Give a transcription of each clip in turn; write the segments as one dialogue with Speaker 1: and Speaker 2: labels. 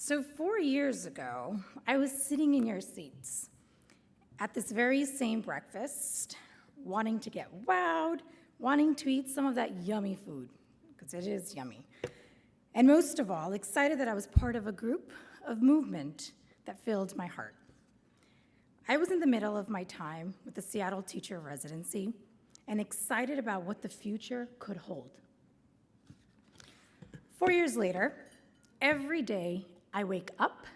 Speaker 1: So 4 years ago, I was sitting in your seats at this very same breakfast, wanting to get wowed, wanting to eat some of that yummy food, because it is yummy. And most of all, excited that I was part of a group of movement that filled my heart. I was in the middle of my time with the Seattle Teacher Residency and excited about what the future could hold. 4 years later, every day I wake up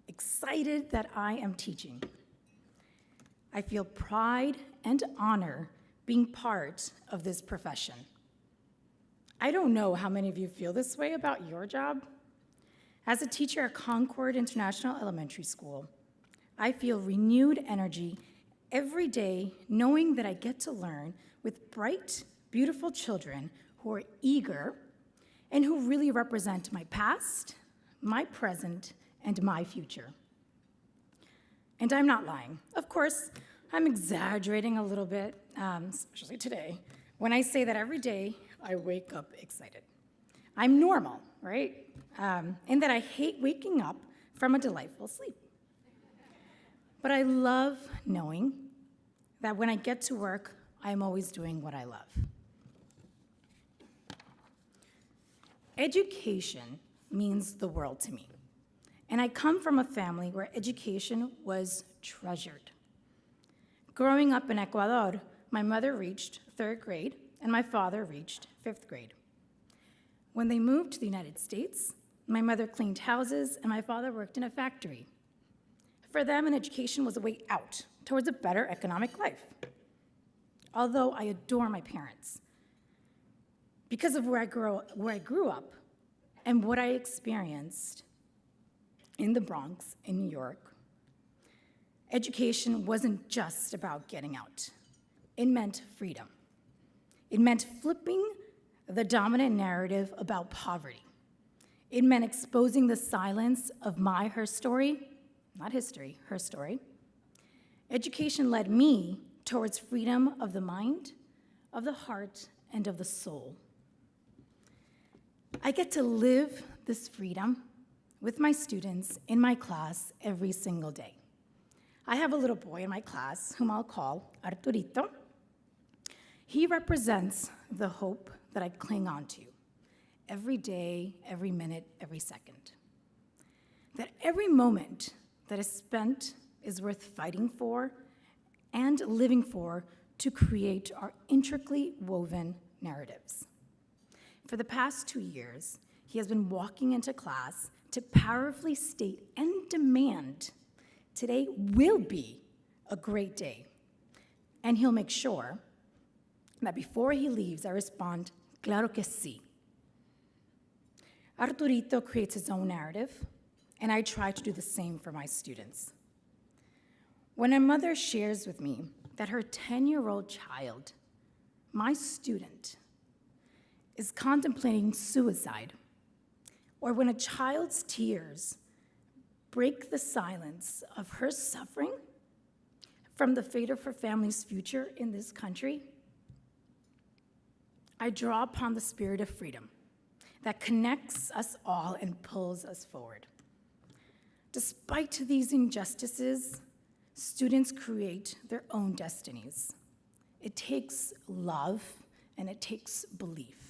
Speaker 1: excited that I am teaching. I feel pride and honor being part of this profession. I don't know how many of you feel this way about your job. As a teacher at Concord International Elementary School, I feel renewed energy every day knowing that I get to learn with bright, beautiful children who are eager and who really represent my past, my present, and my future. And I'm not lying. Of course, I'm exaggerating a little bit, especially today, when I say that every day I wake up excited. I'm normal, right? In that I hate waking up from a delightful sleep. But I love knowing that when I get to work, I'm always doing what I love. Education means the world to me. And I come from a family where education was treasured. Growing up in Ecuador, my mother reached 3rd grade and my father reached 5th grade. When they moved to the United States, my mother cleaned houses and my father worked in a factory. For them, an education was a way out towards a better economic life. Although I adore my parents, because of where I grew up and what I experienced in the Bronx, in New York, education wasn't just about getting out. It meant freedom. It meant flipping the dominant narrative about poverty. It meant exposing the silence of her story, not history, her story. Education led me towards freedom of the mind, of the heart, and of the soul. I get to live this freedom with my students in my class every single day. I have a little boy in my class whom I'll call Arturito. He represents the hope that I cling on to every day, every minute, every second. That every moment that is spent is worth fighting for and living for to create our intricately woven narratives. For the past 2 years, he has been walking into class to powerfully state and demand today will be a great day. And he'll make sure that before he leaves, I respond, claro que sí. Arturito creates his own narrative, and I try to do the same for my students. When a mother shares with me that her 10-year-old child, my student, is contemplating suicide, or when a child's tears break the silence of her suffering from the fate of her family's future in this country, I draw upon the spirit of freedom that connects us all and pulls us forward. Despite these injustices, students create their own destinies. It takes love and it takes belief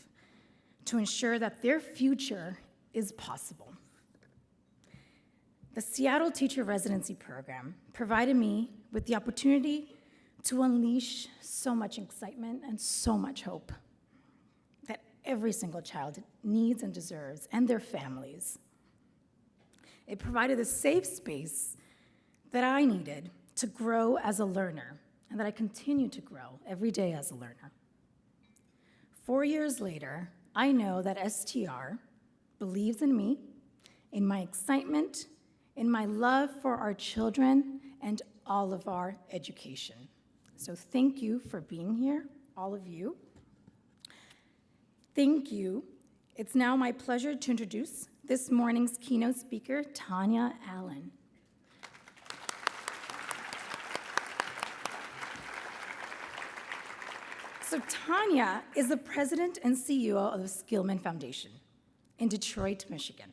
Speaker 1: to ensure that their future is possible. The Seattle Teacher Residency program provided me with the opportunity to unleash so much excitement and so much hope that every single child needs and deserves, and their families. It provided a safe space that I needed to grow as a learner, and that I continue to grow every day as a learner. 4 years later, I know that STR believes in me, in my excitement, in my love for our children, and all of our education. So thank you for being here, all of you. Thank you. It's now my pleasure to introduce this morning's keynote speaker, Tanya Allen. So Tanya is the president and CEO of the Skillman Foundation in Detroit, Michigan.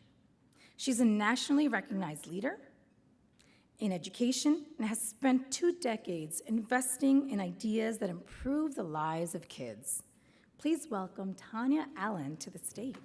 Speaker 1: She's a nationally recognized leader in education and has spent 2 decades investing in ideas that improve the lives of kids. Please welcome Tanya Allen to the stage.